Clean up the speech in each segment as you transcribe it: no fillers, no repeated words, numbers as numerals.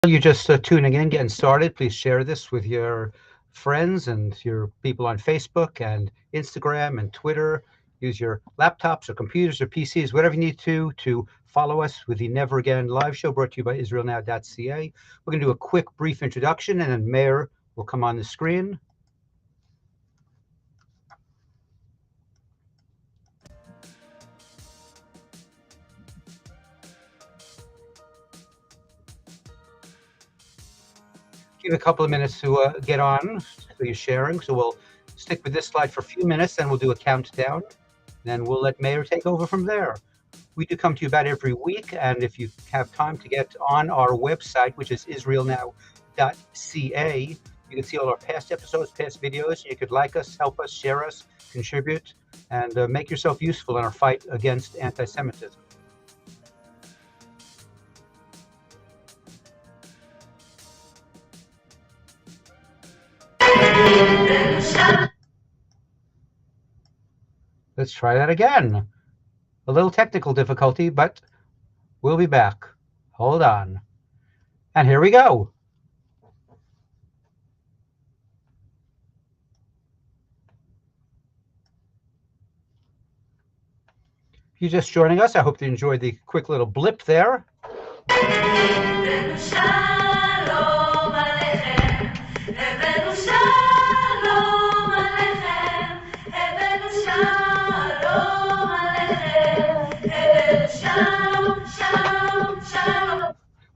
You're just tuning in, getting started, please share this with your friends and your people on Facebook and Instagram and Twitter. Use your laptops or computers or PCs, whatever you need to follow us with the Never Again live show brought to you by IsraelNow.ca. We're going to do a quick, brief introduction, and then Mayor will come on the screen. Give a couple of minutes to get on, so you're sharing. So we'll stick with this slide for a few minutes, then we'll do a countdown. Then we'll let Mayor take over from there. We do come to you about every week, and if you have time to get on our website, which is israelnow.ca, you can see all our past episodes, past videos. You could like us, help us, share us, contribute, and make yourself useful in our fight against anti-Semitism. Let's try that again. A little technical difficulty, but we'll be back. Hold on. And here we go. If you're just joining us, I hope you enjoyed the quick little blip there.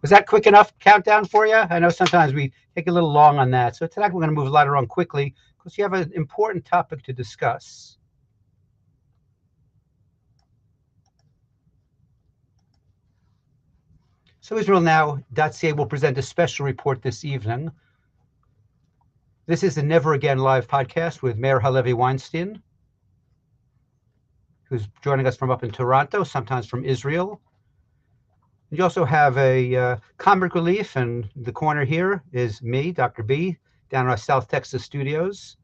Was that quick enough countdown for you? I know sometimes we take a little long on that. So tonight we're going to move a lot around quickly because you have an important topic to discuss. So IsraelNow.ca will present a special report this evening. This is the Never Again live podcast with Mayor Halevi Weinstein, who's joining us from up in Toronto, sometimes from Israel. You also have a comic relief, and the corner here is me, Dr. B, down in our South Texas studios.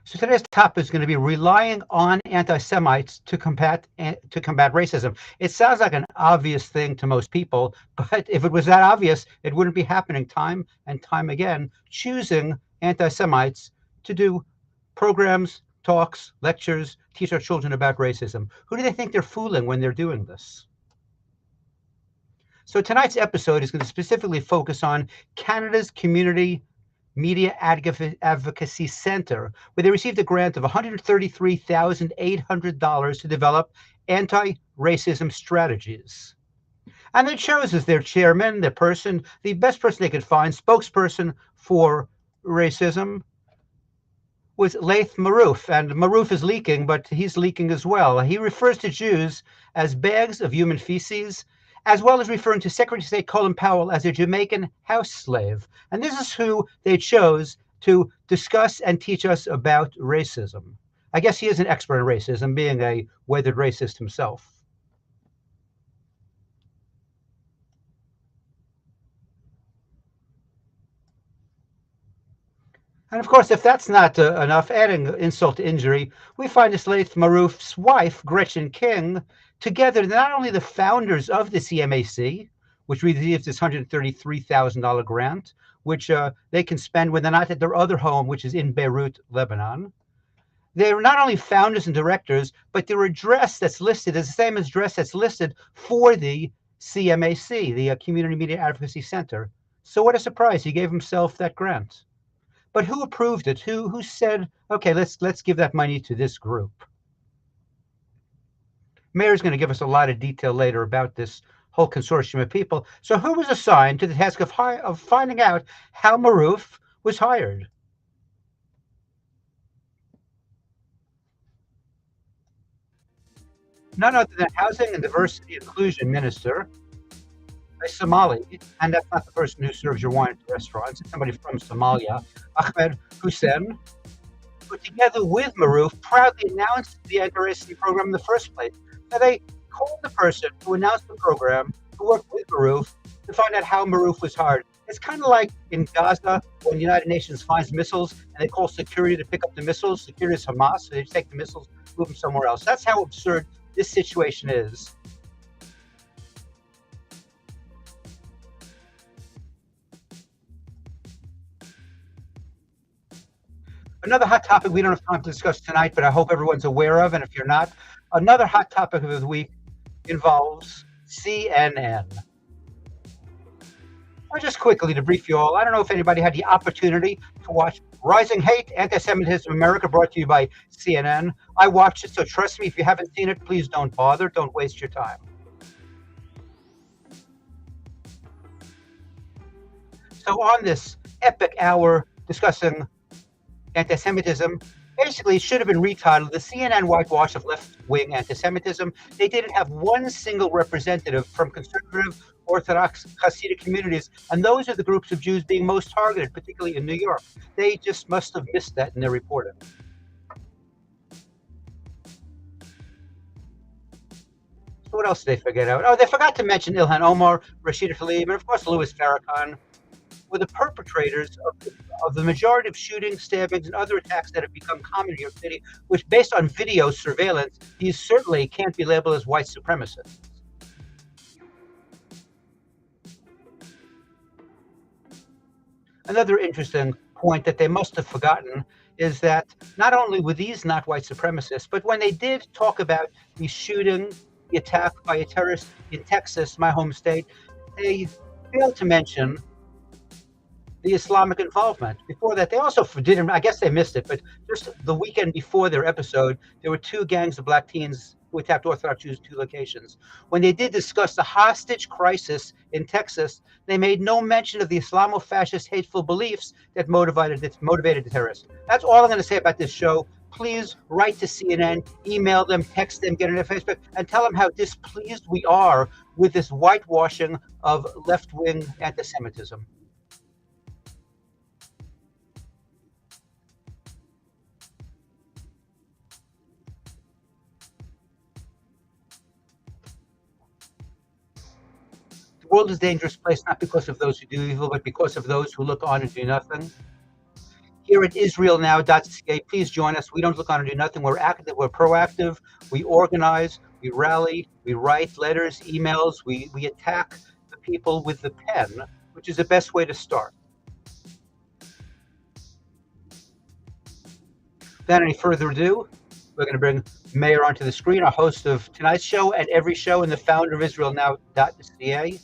So today's topic is going to be relying on anti-Semites to combat racism. It sounds like an obvious thing to most people, but if it was that obvious, it wouldn't be happening time and time again, choosing anti-Semites to do programs, talks, lectures, teach our children about racism. Who do they think they're fooling when they're doing this? So tonight's episode is going to specifically focus on Canada's Community Media Advocacy Center, where they received a grant of $133,800 to develop anti-racism strategies. And they chose as their chairman, the best person they could find, spokesperson for racism, was LAITH Marouf. And Marouf is leaking, but he's leaking as well. He refers to Jews as bags of human feces, as well as referring to Secretary of State Colin Powell as a Jamaican house slave. And this is who they chose to discuss and teach us about racism. I guess he is an expert in racism, being a weathered racist himself. And of course, if that's not enough, adding insult to injury, we find this LAITH Marouf's wife, Gretchen King, together, not only the founders of the CMAC, which received this $133,000 grant, which they can spend when they're not at their other home, which is in Beirut, Lebanon. They're not only founders and directors, but their address that's listed is the same address that's listed for the CMAC, the Community Media Advocacy Center. So what a surprise, he gave himself that grant. But who approved it? Who said, okay, let's give that money to this group? Mayor's going to give us a lot of detail later about this whole consortium of people. So who was assigned to the task of finding out how Marouf was hired? None other than Housing and Diversity Inclusion Minister, a Somali, and that's not the person who serves your wine at the restaurants. It's somebody from Somalia, Ahmed Hussein, who together with Marouf proudly announced the anti-racism program in the first place. So they called the person who announced the program, who worked with Marouf, to find out how Marouf was hired. It's kind of like in Gaza when the United Nations finds missiles and they call security to pick up the missiles. Security is Hamas, so they just take the missiles, move them somewhere else. That's how absurd this situation is. Another hot topic we don't have time to discuss tonight, but I hope everyone's aware of, and if you're not, another hot topic of the week involves CNN. Or just quickly to brief you all, I don't know if anybody had the opportunity to watch Rising Hate, Anti-Semitism America, brought to you by CNN. I watched it, so trust me, if you haven't seen it, please don't bother. Don't waste your time. So on this epic hour discussing anti-Semitism, basically it should have been retitled The CNN Whitewash of Left-Wing Anti-Semitism. They didn't have one single representative from conservative, Orthodox, Hasidic communities, and those are the groups of Jews being most targeted, particularly in New York. They just must have missed that in their reporting. So what else did they forget out? Oh, they forgot to mention Ilhan Omar, Rashida Tlaib, and of course Louis Farrakhan were the perpetrators of the majority of shootings, stabbings, and other attacks that have become common in New York City, which, based on video surveillance, these certainly can't be labeled as white supremacists. Another interesting point that they must have forgotten is that not only were these not white supremacists, but when they did talk about the shooting, the attack by a terrorist in Texas, my home state, they failed to mention the Islamic involvement. Before that, they also didn't, I guess they missed it, but just the weekend before their episode, there were two gangs of black teens who attacked Orthodox Jews in two locations. When they did discuss the hostage crisis in Texas, they made no mention of the Islamo-fascist hateful beliefs that motivated the terrorists. That's all I'm going to say about this show. Please write to CNN, email them, text them, get on their Facebook, and tell them how displeased we are with this whitewashing of left-wing anti-Semitism. The world is a dangerous place, not because of those who do evil, but because of those who look on and do nothing. Here at israelnow.ca, please join us. We don't look on and do nothing. We're active, we're proactive, we organize, we rally, we write letters, emails, we attack the people with the pen, which is the best way to start. Without any further ado, we're going to bring Meir onto the screen, our host of tonight's show and every show, and the founder of israelnow.ca.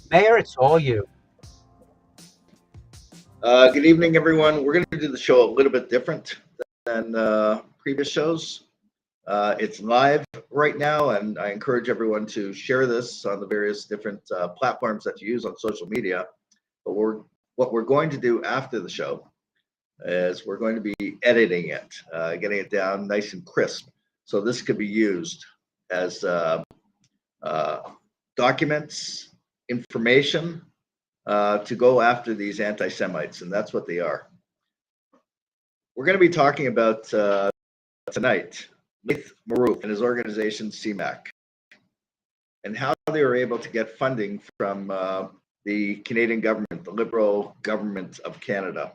Meir, it's all you. Good evening, everyone. We're going to do the show a little bit different than previous shows. It's live right now, and I encourage everyone to share this on the various different platforms that you use on social media. But what we're going to do after the show is we're going to be editing it, getting it down nice and crisp. So this could be used as documents, information to go after these anti-Semites, and that's what they are. We're going to be talking about tonight LAITH Marouf and his organization CMAC, and how they were able to get funding from the Canadian government, the Liberal government of Canada,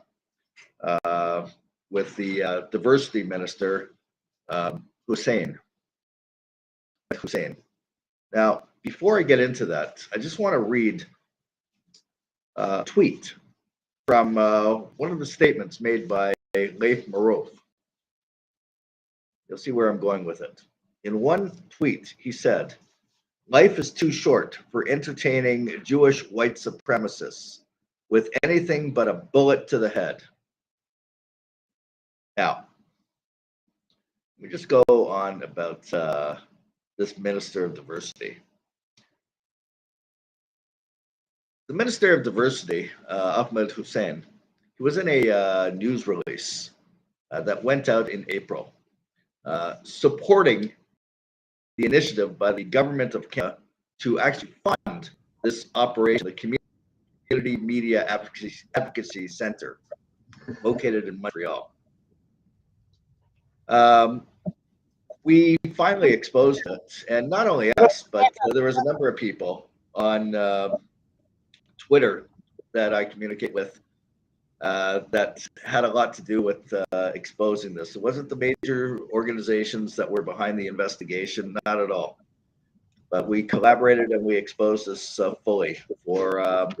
with the diversity minister, Hussein. Now, before I get into that, I just want to read a tweet from one of the statements made by LAITH Marouf. You'll see where I'm going with it. In one tweet, he said, "Life is too short for entertaining Jewish white supremacists with anything but a bullet to the head." Now, let me just go on about this Minister of Diversity. The Minister of Diversity, Ahmed Hussein, he was in a news release that went out in April, supporting the initiative by the government of Canada to actually fund this operation, the Community Media Advocacy Center, located in Montreal. We finally exposed it, and not only us, but there was a number of people on Twitter that I communicate with that had a lot to do with exposing this. It wasn't the major organizations that were behind the investigation, not at all. But we collaborated and we exposed this fully for at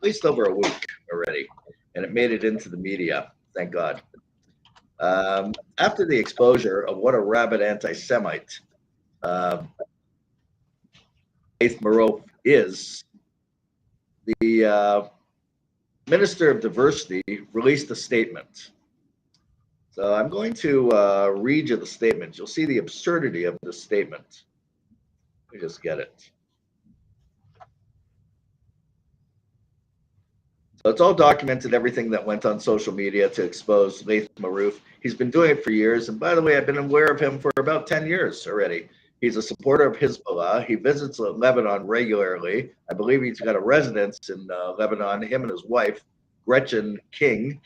least over a week already, and it made it into the media, thank God. After the exposure of what a rabid anti-Semite LAITH Marouf is, the Minister of Diversity released a statement. So I'm going to read you the statement. You'll see the absurdity of this statement. Let me just get it. So it's all documented, everything that went on social media to expose LAITH Marouf. He's been doing it for years. And by the way, I've been aware of him for about 10 years already. He's a supporter of Hezbollah. He visits Lebanon regularly. I believe he's got a residence in Lebanon, him and his wife, Gretchen King.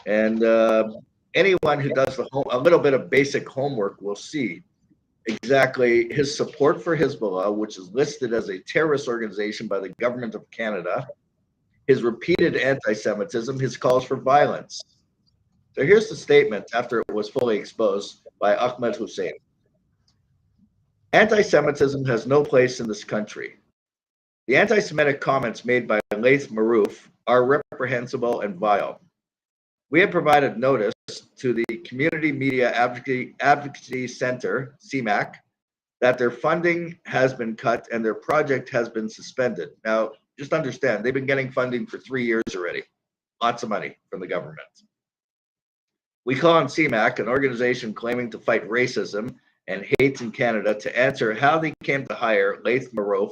And anyone who does a little bit of basic homework will see exactly his support for Hezbollah, which is listed as a terrorist organization by the government of Canada, his repeated anti-Semitism, his calls for violence. So here's the statement after it was fully exposed by Ahmed Hussein. Anti-Semitism has no place in this country. The anti-Semitic comments made by LAITH Marouf are reprehensible and vile. We have provided notice to the Community Media Advocacy Center, CMAC, that their funding has been cut and their project has been suspended. Now, just understand, they've been getting funding for 3 years already. Lots of money from the government. We call on CMAC, an organization claiming to fight racism and hate in Canada, to answer how they came to hire LAITH Marouf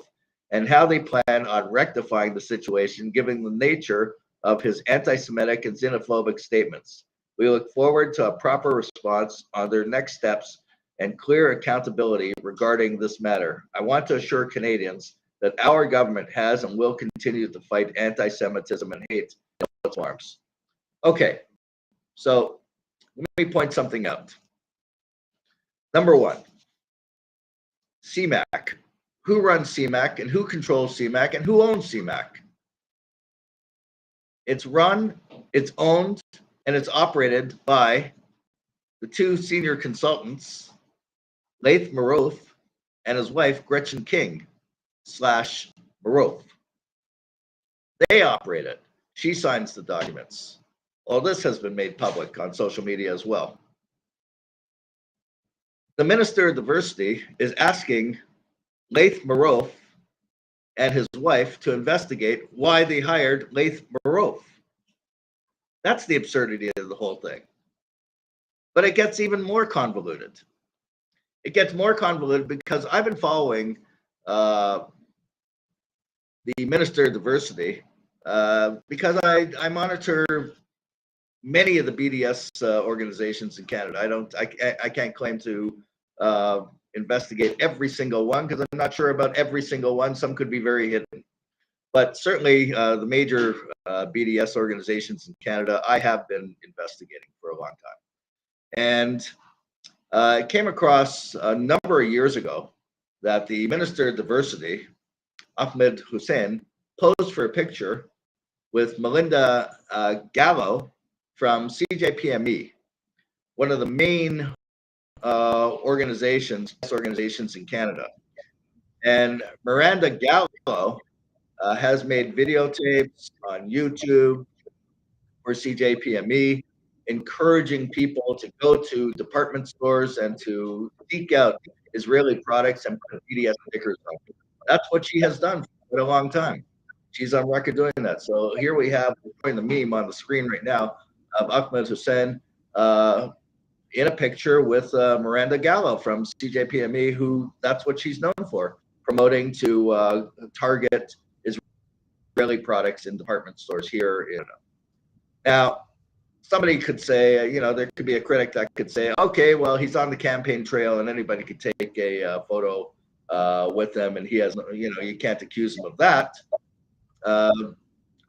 and how they plan on rectifying the situation given the nature of his anti-Semitic and xenophobic statements. We look forward to a proper response on their next steps and clear accountability regarding this matter. I want to assure Canadians that our government has and will continue to fight anti-Semitism and hate in all its forms. Okay, so let me point something out. Number one, CMAC. Who runs CMAC and who controls CMAC and who owns CMAC? It's run, it's owned, and it's operated by the two senior consultants, LAITH Marouf and his wife, Gretchen King / Marouf. They operate it. She signs the documents. All this has been made public on social media as well. The Minister of Diversity is asking LAITH Marouf and his wife to investigate why they hired LAITH Marouf. That's the absurdity of the whole thing. But it gets even more convoluted. It gets more convoluted because I've been following the Minister of Diversity because I monitor many of the BDS organizations in Canada. I can't claim to investigate every single one because I'm not sure about every single one. Some could be very hidden. But certainly the major BDS organizations in Canada, I have been investigating for a long time. And I came across a number of years ago that the Minister of Diversity, Ahmed Hussein, posed for a picture with Melinda Gallo from CJPME, one of the main organizations in Canada. And Miranda Gallo has made videotapes on YouTube for CJPME, encouraging people to go to department stores and to seek out Israeli products and put BDS stickers on. That's what she has done for a long time. She's on record doing that. So here we have the meme on the screen right now of Ahmed Hussein in a picture with Miranda Gallo from CJPME, who that's what she's known for, promoting to target Israeli products in department stores here. Now, somebody could say, there could be a critic that could say, okay, well, he's on the campaign trail and anybody could take a photo with him and he has, you can't accuse him of that.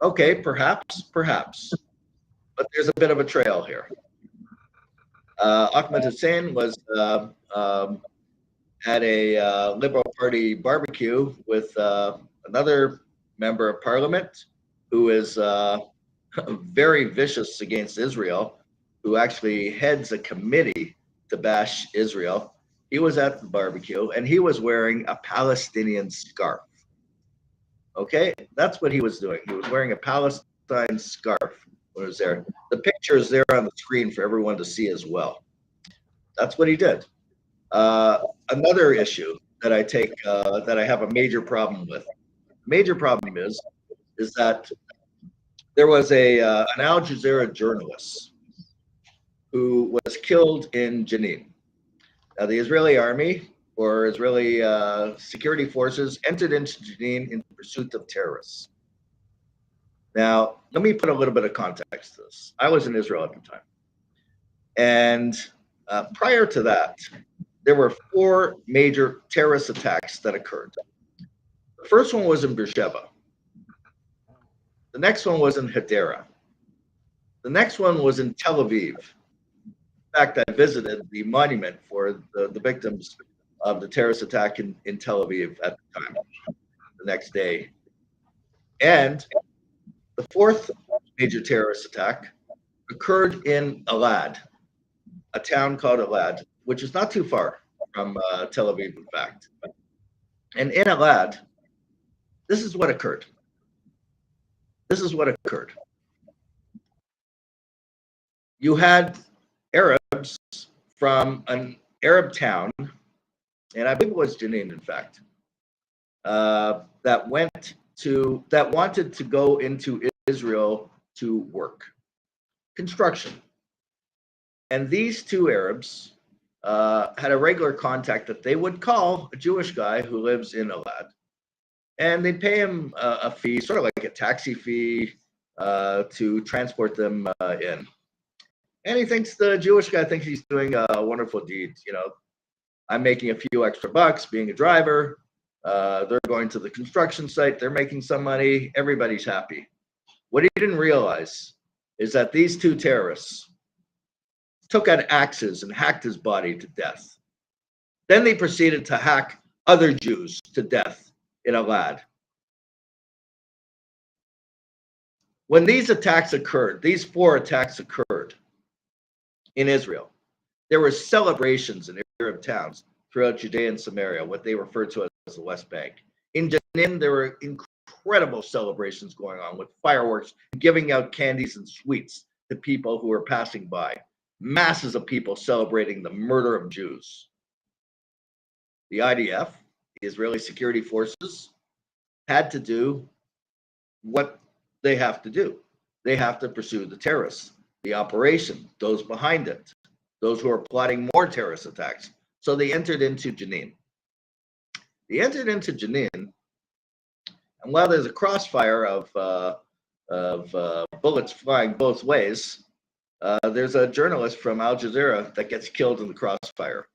Okay, perhaps, but there's a bit of a trail here. Ahmed Hussein was at a Liberal Party barbecue with another member of Parliament who is very vicious against Israel, who actually heads a committee to bash Israel. He was at the barbecue and he was wearing a Palestinian scarf. Okay, that's what he was doing. He was wearing a Palestine scarf when he was there. The picture is there on the screen for everyone to see as well. That's what he did. Another issue that I take that I have a major problem with. Major problem is that there was an Al Jazeera journalist who was killed in Jenin. Now, the Israeli army or Israeli security forces entered into Jenin in pursuit of terrorists. Now, let me put a little bit of context to this. I was in Israel at the time. And prior to that, there were 4 major terrorist attacks that occurred. The first one was in Beersheba. The next one was in Hadera. The next one was in Tel Aviv. In fact, I visited the monument for the victims of the terrorist attack in Tel Aviv at the time, the next day. And the 4th major terrorist attack occurred in Elad, a town called Elad, which is not too far from Tel Aviv, in fact. And in Elad, this is what occurred. This is what occurred. You had Arabs from an Arab town, and I believe it was Jenin, in fact, that wanted to go into Israel to work construction. And these 2 Arabs had a regular contact that they would call a Jewish guy who lives in Elad, and they'd pay him a fee, sort of like a taxi fee, to transport them in. And the Jewish guy thinks he's doing a wonderful deed. You know, I'm making a few extra bucks being a driver. They're going to the construction site. They're making some money. Everybody's happy. What he didn't realize is that these 2 terrorists took out axes and hacked his body to death. Then they proceeded to hack other Jews to death in Elad. When these attacks occurred, these 4 attacks occurred in Israel, there were celebrations in Arab towns throughout Judea and Samaria, what they refer to as the West Bank. In Jenin, there were incredible celebrations going on with fireworks, giving out candies and sweets to people who were passing by. Masses of people celebrating the murder of Jews. The IDF, the Israeli security forces, had to do what they have to do. They have to pursue the terrorists, the operation, those behind it, those who are plotting more terrorist attacks. So they entered into Jenin. They entered into Jenin, and while there's a crossfire of bullets flying both ways, there's a journalist from Al Jazeera that gets killed in the crossfire.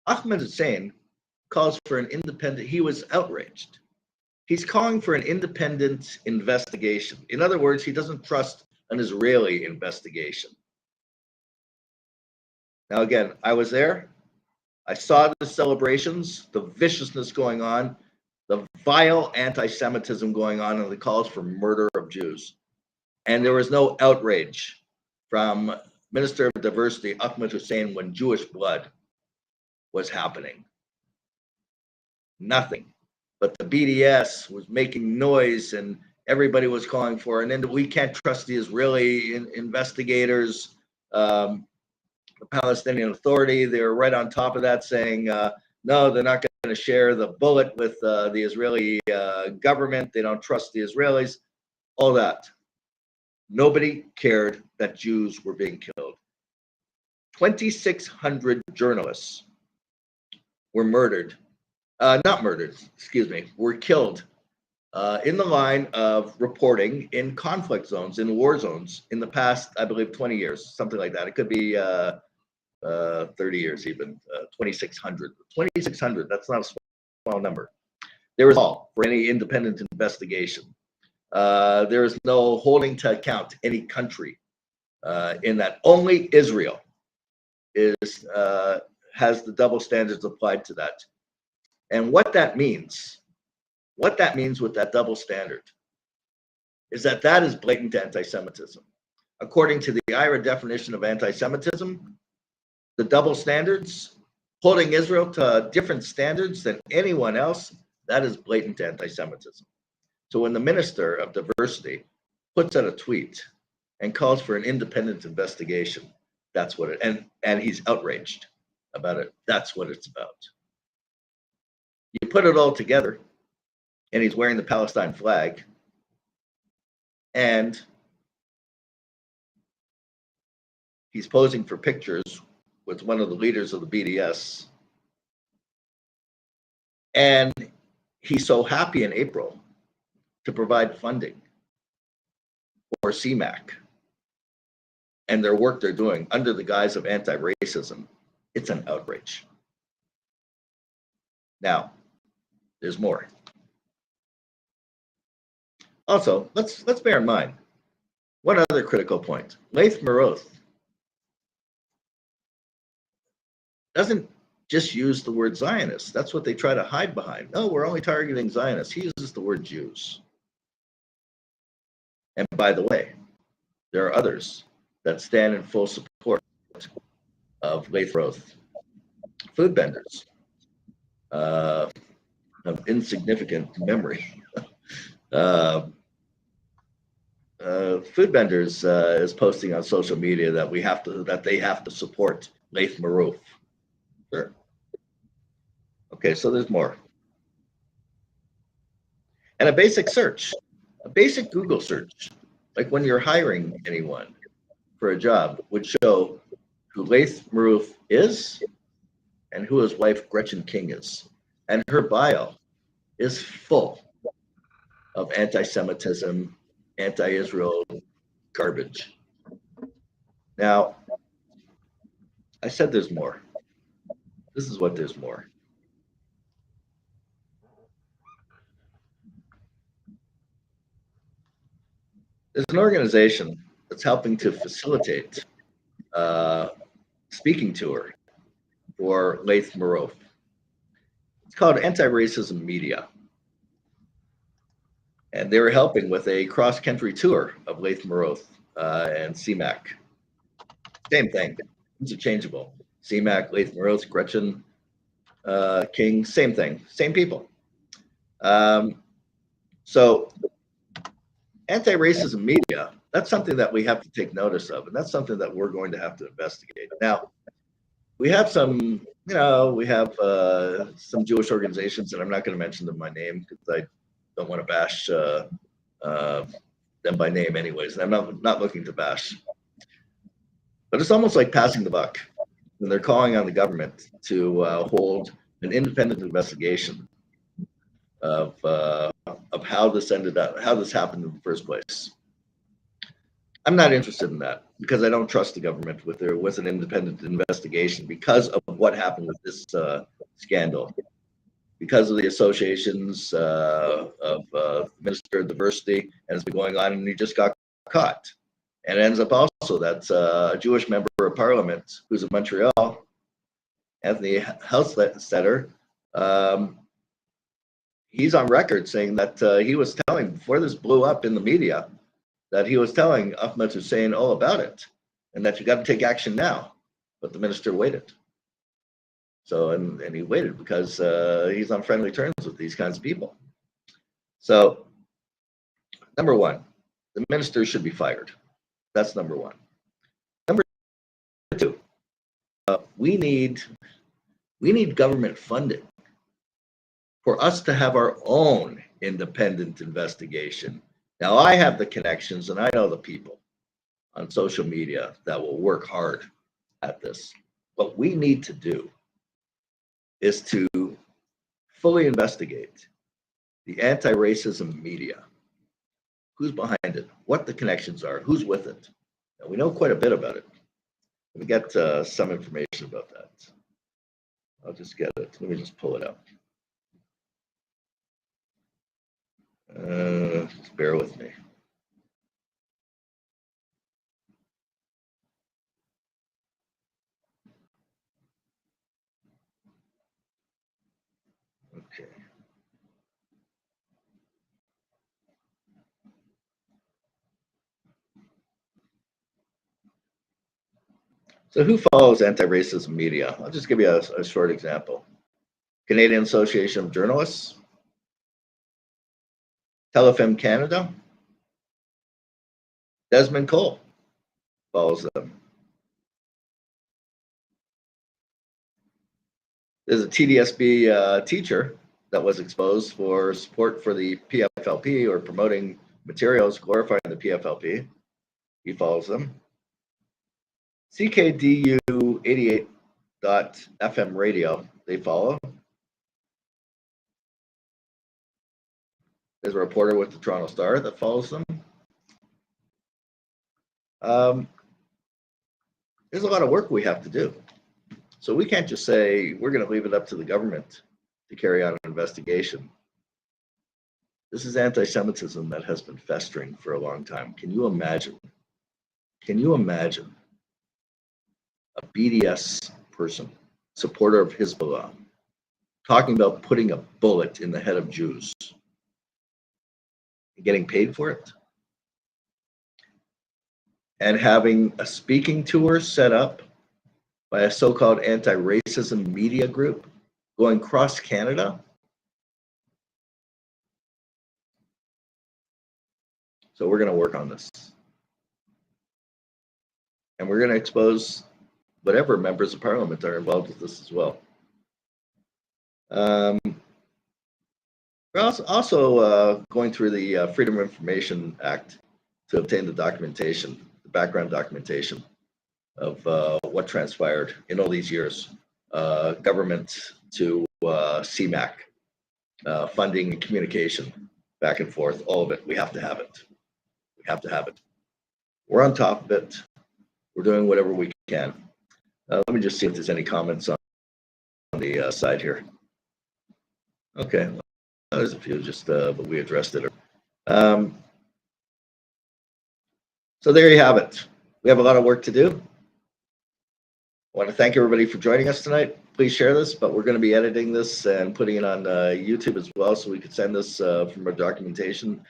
Ahmed Hussein calls for an independent, he was outraged. He's calling for an independent investigation. In other words, he doesn't trust an Israeli investigation. Now, again, I was there. I saw the celebrations, the viciousness going on, the vile anti-Semitism going on, and the calls for murder of Jews. And there was no outrage from Minister of Diversity Ahmed Hussein when Jewish blood was happening. Nothing. But the BDS was making noise and everybody was calling for, and then we can't trust the Israeli investigators. The Palestinian Authority, they were right on top of that saying, no, they're not going to share the bullet with the Israeli government. They don't trust the Israelis, all that. Nobody cared that Jews were being killed. 2,600 journalists were murdered, were killed in the line of reporting in conflict zones, in war zones, in the past, I believe, 20 years, something like that. It could be 30 years even, 2,600. 2,600, that's not a small number. There is all for any independent investigation. There is no holding to account any country in that. Only Israel has the double standards applied to that. And what that means with that double standard is that that is blatant anti-Semitism. According to the IRA definition of anti-Semitism, the double standards, holding Israel to different standards than anyone else, that is blatant anti-Semitism. So when the Minister of Diversity puts out a tweet and calls for an independent investigation, that's what it, and he's outraged about it. That's what it's about. You put it all together, and he's wearing the Palestine flag, and he's posing for pictures with one of the leaders of the BDS, and he's so happy in April to provide funding for CMAC and their work they're doing under the guise of anti-racism. It's an outrage. Now, there's more. Also, let's bear in mind one other critical point. LAITH Marouf doesn't just use the word Zionist. That's what they try to hide behind. No, we're only targeting Zionists. He uses the word Jews. And by the way, there are others that stand in full support of LAITH Marouf. Food vendors of insignificant memory. Food vendors is posting on social media that they have to support LAITH Marouf. Sure. Okay, so there's more. And a basic search, a basic Google search, like when you're hiring anyone for a job, would show who LAITH Marouf is and who his wife Gretchen King is. And her bio is full of anti-Semitism, anti-Israel garbage. Now, I said there's more. This is what there's more. There's an organization that's helping to facilitate speaking tour for LAITH Marouf. It's called Anti-Racism Media. And they were helping with a cross-country tour of LAITH Marouf and CMAC. Same thing, interchangeable. CMAC, LAITH Marouf, Gretchen King, same thing, same people. So anti-racism media, that's something that we have to take notice of, and that's something that we're going to have to investigate. Now, we have some, we have some Jewish organizations, and I'm not going to mention them by name because I don't want to bash them by name anyways, and I'm not looking to bash. But it's almost like passing the buck when they're calling on the government to hold an independent investigation of how this ended up, how this happened in the first place. I'm not interested in that because I don't trust the government with an independent investigation because of what happened with this scandal, because of the associations of Minister of Diversity, and it's been going on, and he just got caught. And it ends up also that a Jewish member of parliament who's in Montreal, Anthony Housesetter, he's on record saying that he was telling, before this blew up in the media, that he was telling Ahmed Hussein all about it, and that you got to take action now. But the minister waited. So, and he waited because he's on friendly terms with these kinds of people. So, number one, the minister should be fired. That's number one. Number two, we need government funding for us to have our own independent investigation. Now, I have the connections and I know the people on social media that will work hard at this. What we need to do is to fully investigate the anti-racism media. Who's behind it? What the connections are? Who's with it? Now, we know quite a bit about it. Let me get some information about that. I'll just get it. Let me just pull it up. Just bear with me. Okay. So who follows anti-racism media? I'll just give you a short example. Canadian Association of Journalists, Telefilm Canada, Desmond Cole follows them. There's a TDSB teacher that was exposed for support for the PFLP or promoting materials glorifying the PFLP. He follows them. CKDU 88.FM radio, they follow. There's a reporter with the Toronto Star that follows them. There's a lot of work we have to do. So we can't just say we're going to leave it up to the government to carry on an investigation. This is anti-Semitism that has been festering for a long time. Can you imagine? Can you imagine a BDS person, supporter of Hezbollah, talking about putting a bullet in the head of Jews and getting paid for it? And having a speaking tour set up by a so-called anti-racism media group going across Canada? So we're going to work on this. And we're going to expose whatever members of parliament are involved with this as well. We're also going through the Freedom of Information Act to obtain the documentation, the background documentation of what transpired in all these years, government to CMAC, funding and communication, back and forth, all of it. We have to have it. We have to have it. We're on top of it. We're doing whatever we can. Let me just see if there's any comments on the side here. Okay, well, there's a few, just but we addressed it. So there you have it. We have a lot of work to do. I want to thank everybody for joining us tonight. Please share this, but we're going to be editing this and putting it on YouTube as well, so we could send this from our documentation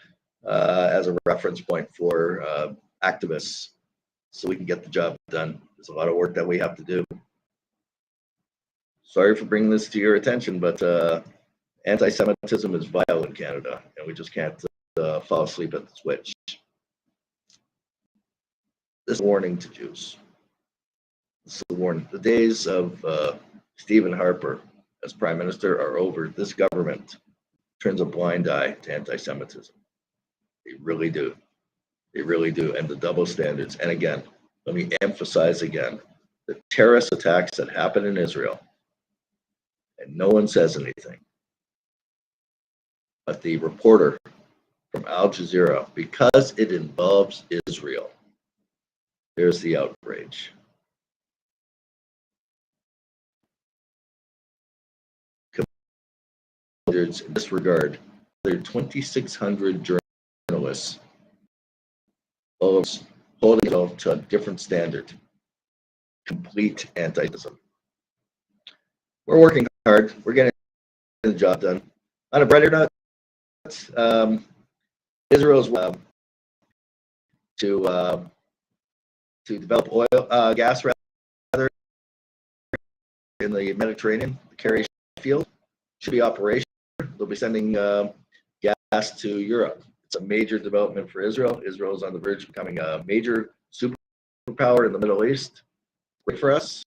as a reference point for activists, so we can get the job done. There's a lot of work that we have to do. Sorry for bringing this to your attention, but anti-Semitism is vile in Canada, and we just can't fall asleep at the switch. This is a warning to Jews. This is a warning. The days of Stephen Harper as Prime Minister are over. This government turns a blind eye to anti-Semitism. They really do. They really do. And the double standards. And again, let me emphasize again, the terrorist attacks that happen in Israel, and no one says anything. But the reporter from Al Jazeera, because it involves Israel, there's the outrage. In this regard, there are 2,600 journalists holding it to a different standard. Complete anti-Semitism. We're working hard. We're getting the job done. On a brighter note, Israel's to develop oil, gas rather, in the Mediterranean, the Kerry field should be operational. They'll be sending gas to Europe. It's a major development for Israel. Israel is on the verge of becoming a major superpower in the Middle East. Great for us.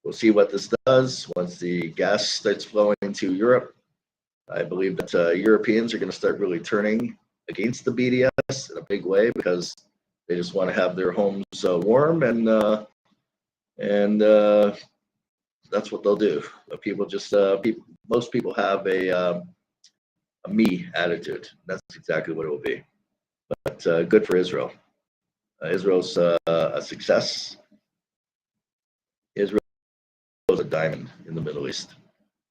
We'll see what this does once the gas starts flowing into Europe. I believe that Europeans are going to start really turning against the BDS in a big way, because they just want to have their homes warm, and that's what they'll do. People just most people have a me attitude. That's exactly what it will be. But good for Israel. Israel's a success. Israel is a diamond in the Middle East.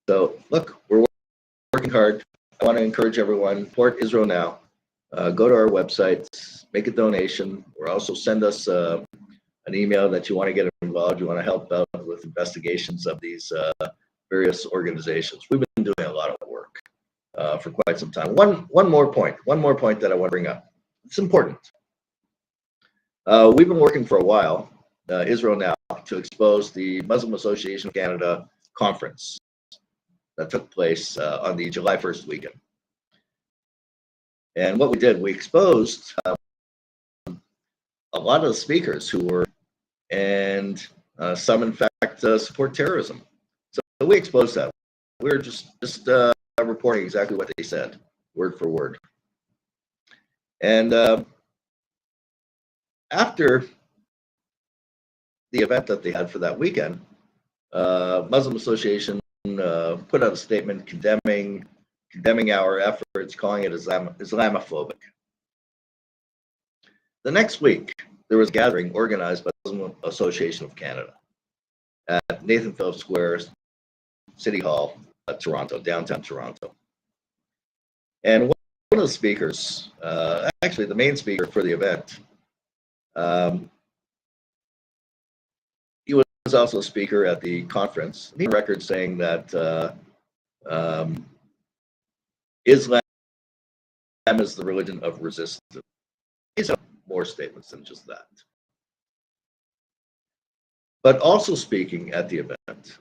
So look, we're working hard. I want to encourage everyone, support Israel now. Go to our website, make a donation, or also send us an email that you want to get involved. You want to help out with investigations of these various organizations. We've been doing a lot of work for quite some time. One more point that I want to bring up. It's important. We've been working for a while Israel Now to expose the Muslim Association of Canada conference that took place on the July 1st weekend. And what we did, we exposed a lot of the speakers who were, and some in fact support terrorism. So we exposed that. We were just reporting exactly what they said, word for word. And after the event that they had for that weekend, Muslim Association put out a statement condemning our efforts, calling it Islamophobic. The next week, there was a gathering organized by the Muslim Association of Canada at Nathan Phillips Square, City Hall, Toronto, downtown Toronto. And one of the speakers, actually the main speaker for the event, he was also a speaker at the conference. He had a record saying that Islam is the religion of resistance. He's had more statements than just that. But also speaking at the event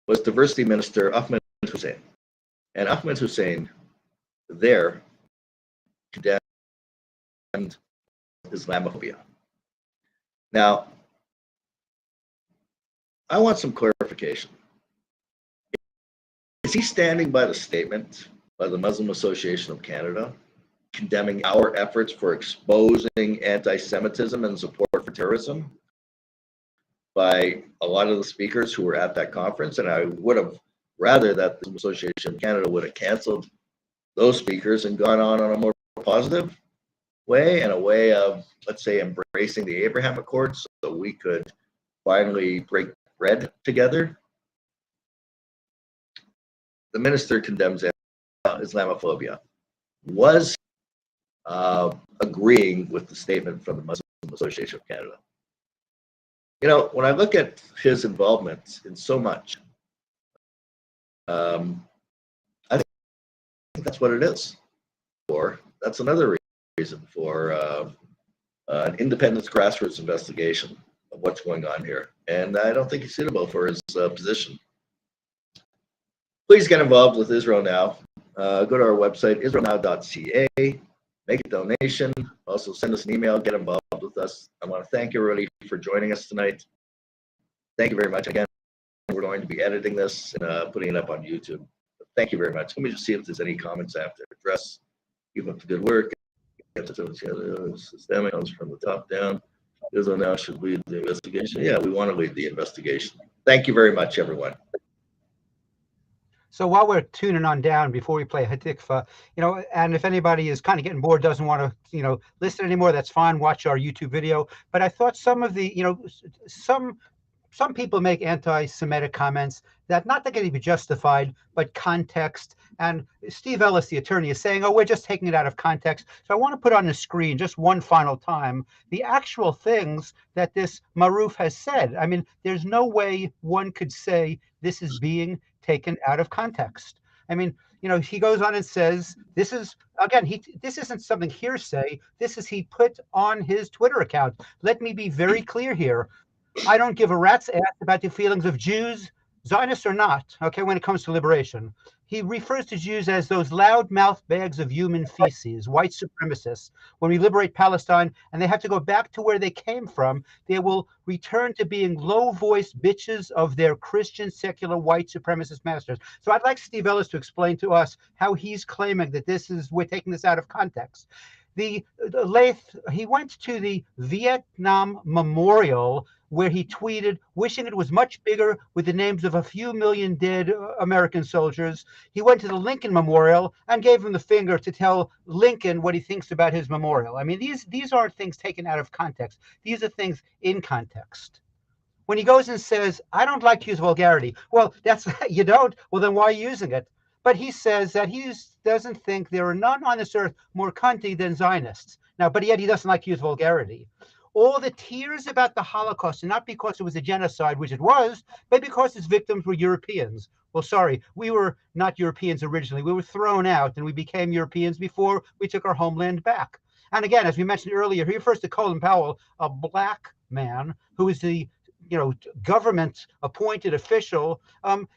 was Diversity Minister Ahmed Hussein. And Ahmed Hussein there condemned Islamophobia. Now, I want some clarification. Is he standing by the statement by the Muslim Association of Canada condemning our efforts for exposing anti-Semitism and support for terrorism by a lot of the speakers who were at that conference? And I would have rather that the Association of Canada would have canceled those speakers and gone on a more positive way, and a way of, let's say, embracing the Abraham Accords so we could finally break bread together. The minister condemns Islamophobia. Was agreeing with the statement from the Muslim Association of Canada. You know, when I look at his involvement in so much, I think that's what it is. Or that's another reason for an independent grassroots investigation of what's going on here. And I don't think he's suitable for his position. Please get involved with Israel Now. Go to our website, israelnow.ca. Make a donation. Also send us an email. Get involved with us. I want to thank everybody for joining us tonight. Thank you very much. Again, we're going to be editing this and putting it up on YouTube. Thank you very much. Let me just see if there's any comments I have to address. Keep up the good work. Systemic comes from the top down. Israel Now should lead the investigation. Yeah, we want to lead the investigation. Thank you very much, everyone. So while we're tuning on down before we play Hatikva, you know, and if anybody is kind of getting bored, doesn't want to, you know, listen anymore, that's fine. Watch our YouTube video. But I thought some of the, you know, some people make anti-Semitic comments that not that can be justified, but context. And Steve Ellis, the attorney, is saying, oh, we're just taking it out of context. So I want to put on the screen just one final time the actual things that this Marouf has said. I mean, there's no way one could say this is being taken out of context. I mean, you know, he goes on and says, this is, again, this isn't something hearsay. This is he put on his Twitter account. Let me be very clear here. I don't give a rat's ass about the feelings of Jews, Zionists or not, okay, when it comes to liberation. He refers to Jews as those loud-mouthed bags of human feces, white supremacists. When we liberate Palestine and they have to go back to where they came from, they will return to being low-voiced bitches of their Christian, secular, white supremacist masters. So I'd like Steve Ellis to explain to us how he's claiming that we're taking this out of context. The LAITH, he went to the Vietnam Memorial where he tweeted, wishing it was much bigger with the names of a few million dead American soldiers. He went to the Lincoln Memorial and gave him the finger to tell Lincoln what he thinks about his memorial. I mean, these aren't things taken out of context. These are things in context. When he goes and says, I don't like to use vulgarity. Well, that's, you don't? Well, then why are you using it? But he says that he doesn't think there are none on this earth more cunty than Zionists. Now, but yet he doesn't like to use vulgarity. All the tears about the Holocaust, and not because it was a genocide, which it was, but because its victims were Europeans. Well, sorry, we were not Europeans originally. We were thrown out, and we became Europeans before we took our homeland back. And again, as we mentioned earlier, he refers to Colin Powell, a black man who is the government appointed official.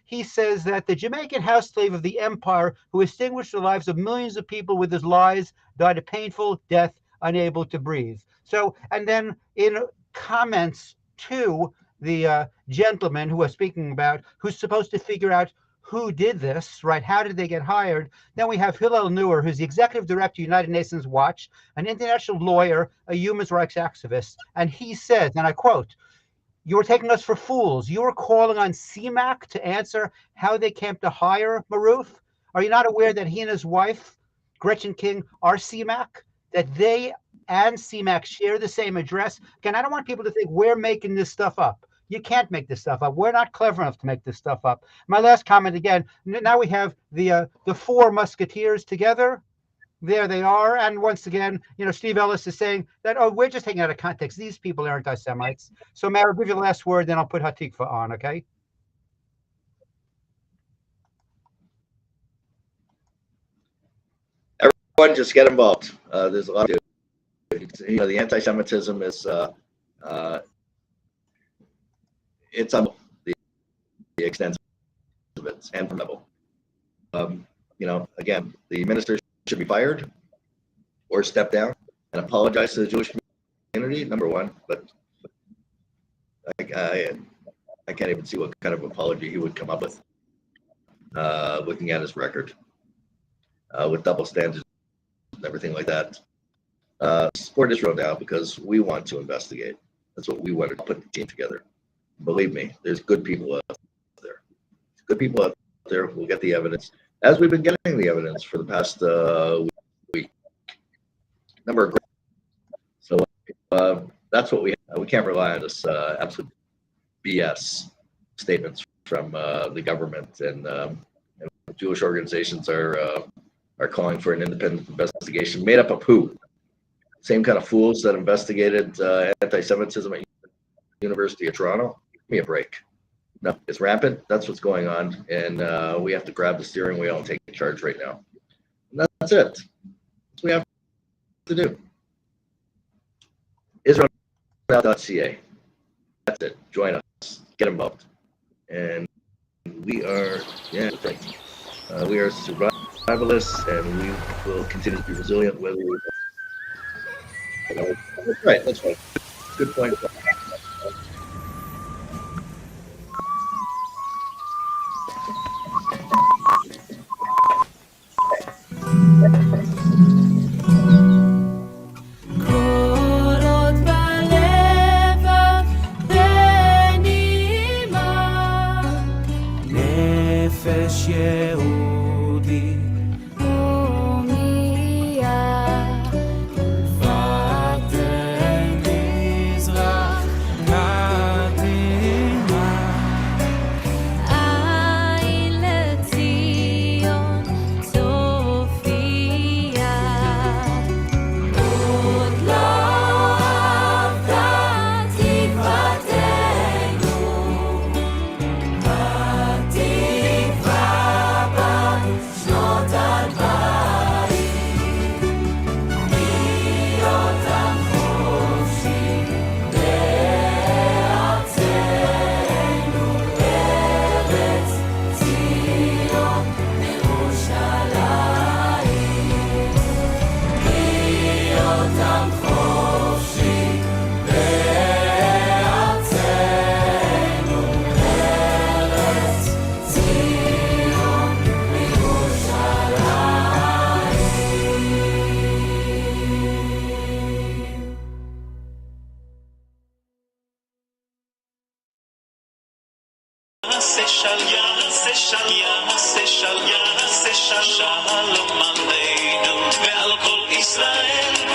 He says that the Jamaican house slave of the empire who extinguished the lives of millions of people with his lies died a painful death, unable to breathe. So, and then in comments to the gentleman who was speaking about, who's supposed to figure out who did this, right? How did they get hired? Then we have Hillel Neuer, who's the executive director of United Nations Watch, an international lawyer, a human rights activist. And he says, and I quote, "You're taking us for fools. You're calling on CMAC to answer how they came to hire Marouf. Are you not aware that he and his wife, Gretchen King, are CMAC? That they and CMAC share the same address?" Again, I don't want people to think we're making this stuff up. You can't make this stuff up. We're not clever enough to make this stuff up. My last comment again, now we have the four musketeers together. There they are. And once again, Steve Ellis is saying that, oh, we're just taking out of context. These people are anti-Semites. So, Mayor, I'll give you the last word, then I'll put Hatikva on, okay? Everyone just get involved. There's a lot to do. The anti-Semitism is it's on the extent of it and from level. Again, the minister should be fired or step down and apologize to the Jewish community, number one. But I can't even see what kind of apology he would come up with, looking at his record, with double standards and everything like that. Support Israel now because we want to investigate. That's what we wanted to put the team together. Believe me, there's good people out there. Good people out there who will get the evidence, as we've been getting the evidence for the past week. Number of so that's what we have. We can't rely on this absolute BS statements from the government, and Jewish organizations are calling for an independent investigation made up of who? Same kind of fools that investigated anti-Semitism at University of Toronto. Give me a break. No, it's rampant. That's what's going on, and we have to grab the steering wheel and take charge right now. And that's it. That's what we have to do. Israel.ca. That's it. Join us. Get involved. And we are, we are survivalists, and we will continue to be resilient. Whether we, that's right. That's right. Good point. Shalom aleinu ve'al kol Israel.